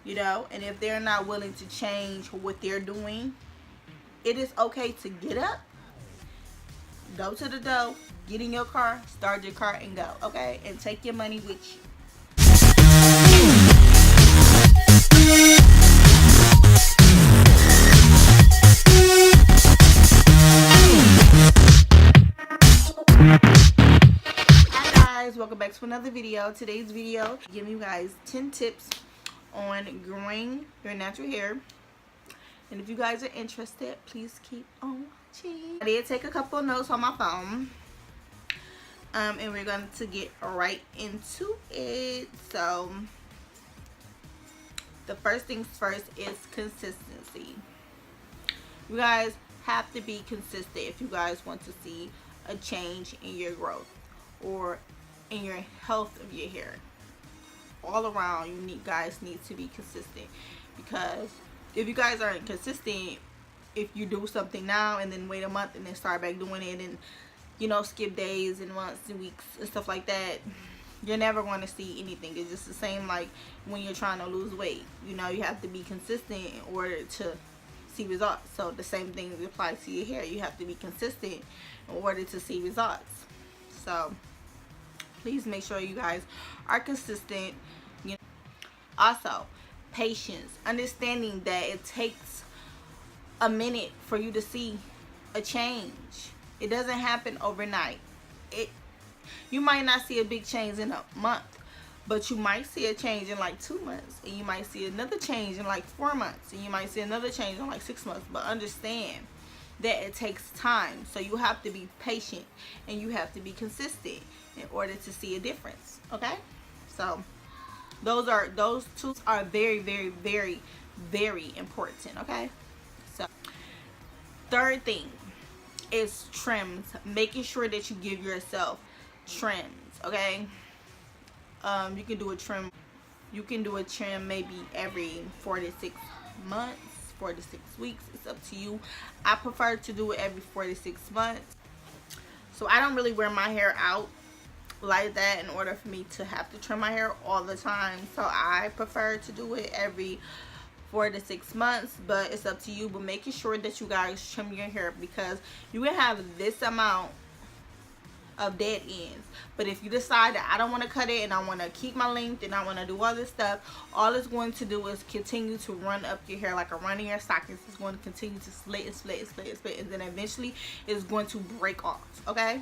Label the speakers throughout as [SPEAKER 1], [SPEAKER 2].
[SPEAKER 1] you know. And if they're not willing to change what they're doing, it is okay to get up, go to the door, get in your car, start your car, and go, okay? And take your money with you. Hi guys, welcome back to another video. Today's video, giving you guys 10 tips on growing your natural hair. And if you guys are interested, please keep on watching. I did take a couple of notes on my phone. And we're going to get right into it. So, the first things first is consistency. You guys have to be consistent if you guys want to see a change in your growth or in your health of your hair. All around, guys need to be consistent, because if you guys aren't consistent, if you do something now and then wait a month and then start back doing it, and you know, skip days and months and weeks and stuff like that, you're never going to see anything. It's just the same like when you're trying to lose weight. You know, you have to be consistent in order to see results. So the same thing applies to your hair. You have to be consistent in order to see results. So please make sure you guys are consistent. You know, also, patience, understanding that it takes a minute for you to see a change. It doesn't happen overnight. You might not see a big change in a month, but you might see a change in like 2 months, and you might see another change in like 4 months, and you might see another change in like 6 months. But understand that it takes time, so you have to be patient and you have to be consistent in order to see a difference. Okay, so those two are very, very, very, very important. Okay, so third thing is trims. Making sure that you give yourself trims. Okay, you can do a trim. You can do a trim maybe every 4 to 6 months, 4 to 6 weeks. It's up to you. I prefer to do it every 4 to 6 months. So I don't really wear my hair out like that in order for me to have to trim my hair all the time. So I prefer to do it every 4 to 6 months, but it's up to you. But making sure that you guys trim your hair, because you can have this amount of dead ends, but if you decide that I don't want to cut it and I want to keep my length and I want to do all this stuff, all it's going to do is continue to run up your hair like a run in your stockings. It's going to continue to split and split and split and split, and then eventually it's going to break off. Okay,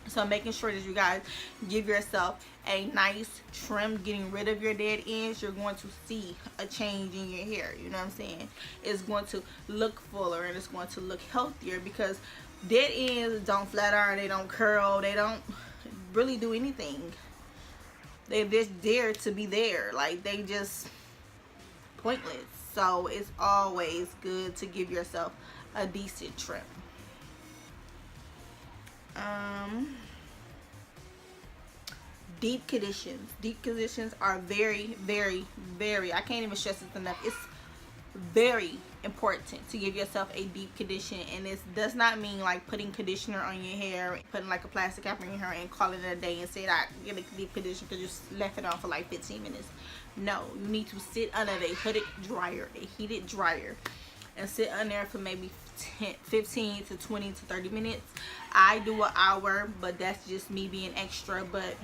[SPEAKER 1] so making sure that you guys give yourself a nice trim, getting rid of your dead ends, you're going to see a change in your hair. You know what I'm saying? It's going to look fuller and it's going to look healthier, because dead ends don't flat iron, they don't curl, they don't really do anything. They're just there to be there. Like, they just pointless. So it's always good to give yourself a decent trim. Deep conditions. Deep conditions are very, very, very, I can't even stress this enough. It's very important to give yourself a deep condition, and this does not mean like putting conditioner on your hair, putting like a plastic cap on your hair and calling it a day and say that I get a deep condition because you left it on for like 15 minutes. No, you need to sit under a heated dryer, and sit under there for maybe 15 to 20 to 30 minutes. I do an hour, but that's just me being extra. But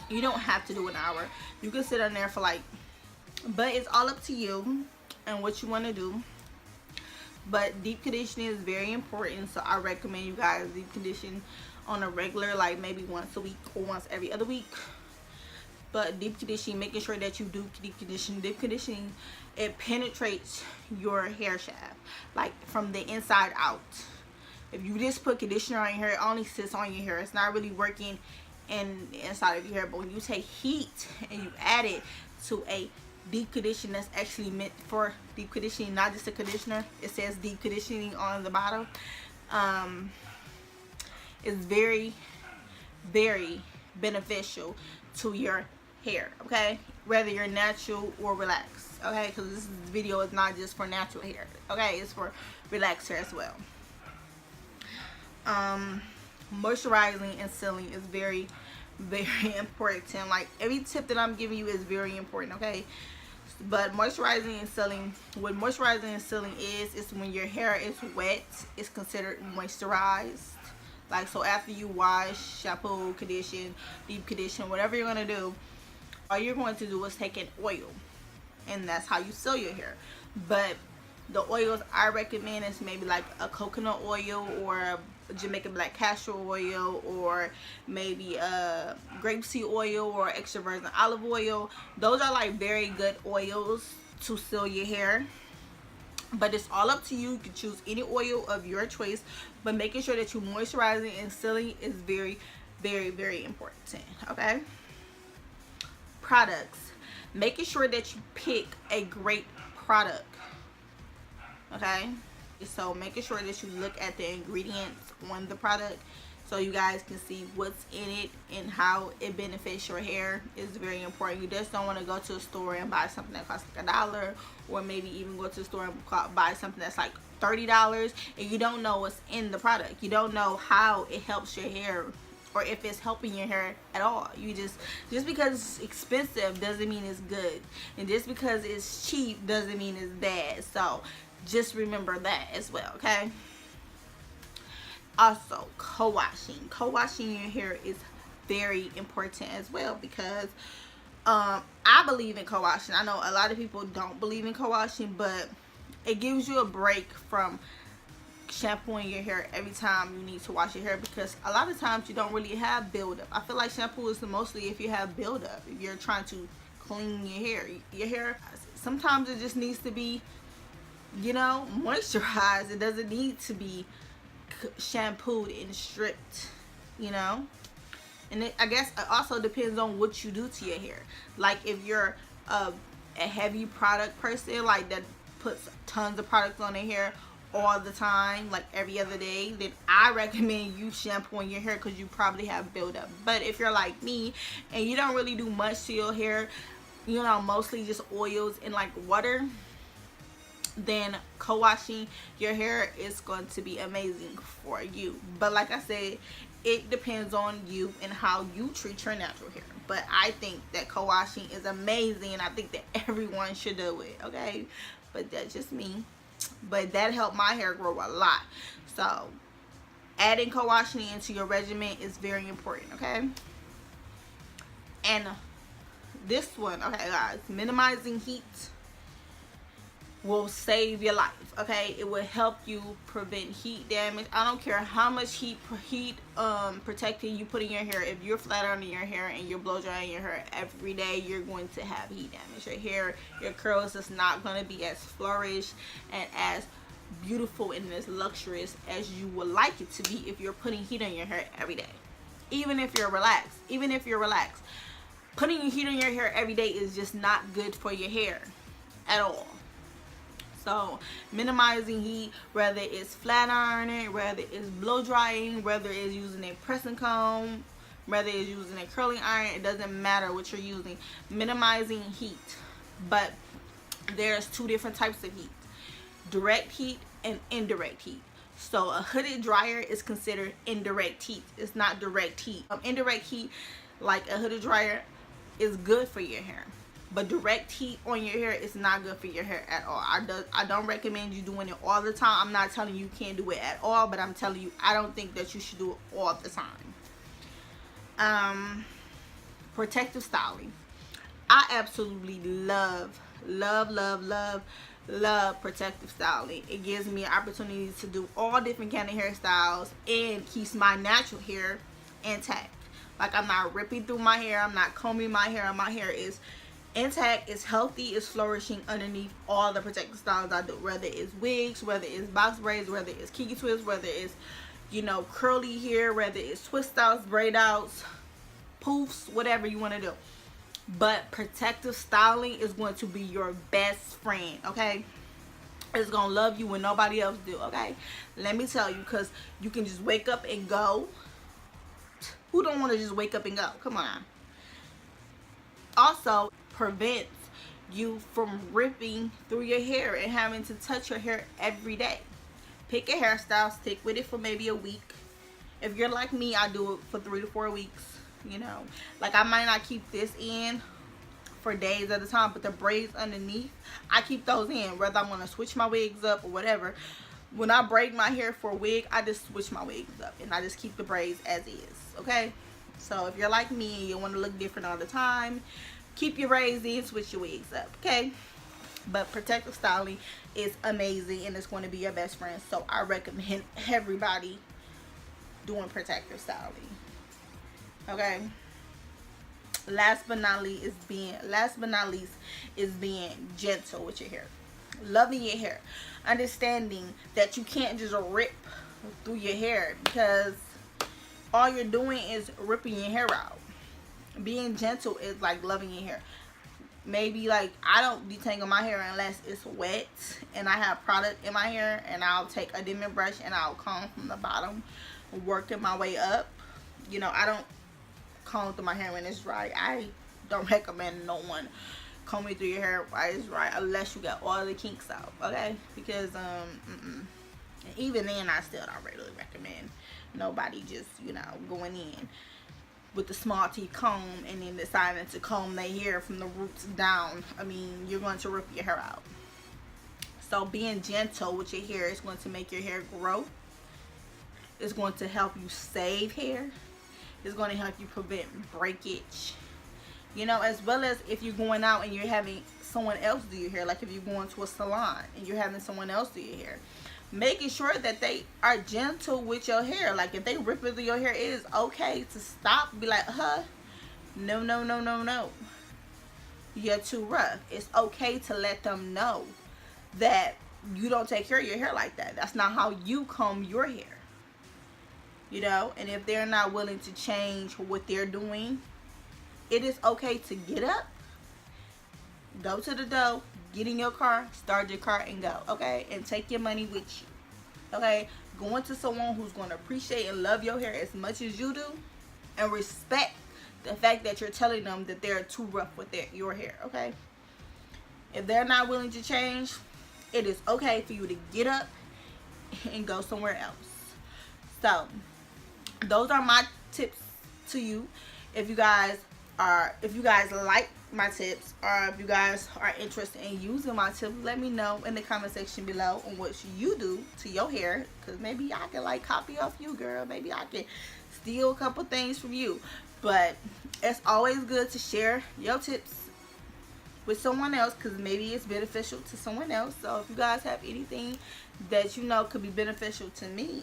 [SPEAKER 1] you don't have to do an hour. You can sit on there for like, but it's all up to you and what you want to do. But deep conditioning is very important, so I recommend you guys deep condition on a regular, like maybe once a week or once every other week. But deep conditioning, making sure that you do deep conditioning. Deep conditioning, it penetrates your hair shaft, like from the inside out. If you just put conditioner on your hair, it only sits on your hair. It's not really working in the inside of your hair. But when you take heat and you add it to a deep conditioner that's actually meant for deep conditioning, not just a conditioner, it says deep conditioning on the bottom, it's very, very beneficial to your hair. Okay, whether you're natural or relaxed. Okay, because this video is not just for natural hair. Okay, it's for relaxed hair as well. Moisturizing and sealing is very, very important. Like, every tip that I'm giving you is very important. Okay, But moisturizing and sealing, what moisturizing and sealing is when your hair is wet, it's considered moisturized. Like, so after you wash, shampoo, condition, deep condition, whatever you're going to do, all you're going to do is take an oil, and that's how you seal your hair. But the oils I recommend is maybe like a coconut oil, or a Jamaican black castor oil, or maybe a grapeseed oil, or extra virgin olive oil. Those are like very good oils to seal your hair. But it's all up to you. You can choose any oil of your choice, but making sure that you moisturizing and sealing is very, very, very important. Okay. Products. Making sure that you pick a great product. Okay. So making sure that you look at the ingredients on the product, so you guys can see what's in it and how it benefits your hair, is very important. You just don't want to go to a store and buy something that costs like $1, or maybe even go to the store and buy something that's like $30, and you don't know what's in the product. You don't know how it helps your hair, or if it's helping your hair at all. You just because it's expensive doesn't mean it's good, and just because it's cheap doesn't mean it's bad. So just remember that as well, okay? Also, co-washing. Co-washing your hair is very important as well, because I believe in co-washing. I know a lot of people don't believe in co-washing, but it gives you a break from shampooing your hair every time you need to wash your hair, because a lot of times you don't really have buildup. I feel like shampoo is mostly if you have buildup, if you're trying to clean your hair. Your hair, sometimes it just needs to be, you know, moisturized. It doesn't need to be shampooed and stripped, you know. And I guess it also depends on what you do to your hair. Like, if you're a heavy product person, like that puts tons of products on their hair all the time, like every other day, then I recommend you shampooing your hair, because you probably have buildup. But if you're like me and you don't really do much to your hair, you know, mostly just oils and like water, then co-washing your hair is going to be amazing for you. But like I said, it depends on you and how you treat your natural hair. But I think that co-washing is amazing, and I think that everyone should do it, okay? But that's just me. But that helped my hair grow a lot. So adding co-washing into your regimen is very important, okay? And this one, okay guys, minimizing heat will save your life, okay? It will help you prevent heat damage. I don't care how much heat protecting you put in your hair. If you're flat ironing your hair and you're blow drying your hair every day, you're going to have heat damage. Your hair, your curls is not going to be as flourished and as beautiful and as luxurious as you would like it to be if you're putting heat on your hair every day. Even if you're relaxed, putting heat on your hair every day is just not good for your hair at all. So minimizing heat, whether it's flat ironing, whether it's blow drying, whether it's using a pressing comb, whether it's using a curling iron, it doesn't matter what you're using. Minimizing heat. But there's two different types of heat: direct heat and indirect heat. So a hooded dryer is considered indirect heat. It's not direct heat. Indirect heat, like a hooded dryer, is good for your hair. But direct heat on your hair is not good for your hair at all. I don't recommend you doing it all the time. I'm not telling you you can't do it at all, but I'm telling you I don't think that you should do it all the time. Protective styling. I absolutely love protective styling. It gives me an opportunity to do all different kind of hairstyles and keeps my natural hair intact. Like, I'm not ripping through my hair, I'm not combing my hair, my hair is intact, it's healthy, it's flourishing underneath all the protective styles I do, whether it's wigs, whether it's box braids, whether it's kiki twists, whether it's, you know, curly hair, whether it's twist outs, braid outs, poofs, whatever you want to do. But protective styling is going to be your best friend, okay? It's gonna love you when nobody else do, okay? Let me tell you, because you can just wake up and go. Who don't want to just wake up and go? Come on. Also prevents you from ripping through your hair and having to touch your hair every day. Pick a hairstyle, stick with it for maybe a week. If you're like me, I do it for 3 to 4 weeks, you know. Like, I might not keep this in for days at a time, but the braids underneath, I keep those in, whether I want to switch my wigs up or whatever. When I braid my hair for a wig, I just switch my wigs up and I just keep the braids as is, okay? So if you're like me and you want to look different all the time, keep your braids in, switch your wigs up, okay? But protective styling is amazing and it's going to be your best friend. So I recommend everybody doing protective styling, okay? Last but not least is being gentle with your hair. Loving your hair. Understanding that you can't just rip through your hair, because all you're doing is ripping your hair out. Being gentle is like loving your hair. Maybe like I don't detangle my hair unless it's wet and I have product in my hair, and I'll take a dimming brush and I'll comb from the bottom, working my way up. You know, I don't comb through my hair when it's dry. I don't recommend no one combing through your hair while it's dry unless you got all the kinks out, okay? Because and even then I still don't really recommend nobody just, you know, going in with the small teeth comb and then deciding to comb their hair from the roots down. I mean, you're going to rip your hair out. So being gentle with your hair is going to make your hair grow. It's going to help you save hair. It's going to help you prevent breakage. You know, as well as if you're going out and you're having someone else do your hair, like if you're going to a salon and you're having someone else do your hair, making sure that they are gentle with your hair. Like if they rip it through your hair, it is okay to stop, be like, no, no, no, no, no, you're too rough. It's okay to let them know that you don't take care of your hair like that. That's not how you comb your hair, you know. And if they're not willing to change what they're doing, it is okay to get up, go to the door, get in your car, start your car, and go, okay? And take your money with you, okay? Going to someone who's going to appreciate and love your hair as much as you do, and respect the fact that you're telling them that they're too rough with your hair, okay? If they're not willing to change, it is okay for you to get up and go somewhere else. So, those are my tips to you. If you guys like my tips, or if you guys are interested in using my tips, let me know in the comment section below on what you do to your hair, because maybe I can like copy off you, girl. Maybe I can steal a couple things from you. But it's always good to share your tips with someone else, because maybe it's beneficial to someone else. So if you guys have anything that you know could be beneficial to me,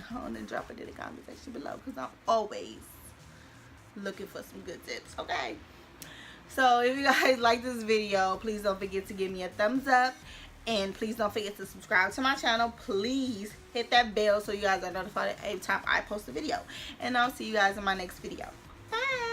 [SPEAKER 1] go on and drop it in the comment section below, because I'm always looking for some good tips, okay? So if you guys like this video, please don't forget to give me a thumbs up, and please don't forget to subscribe to my channel. Please hit that bell so you guys are notified every time I post a video, and I'll see you guys in my next video. Bye.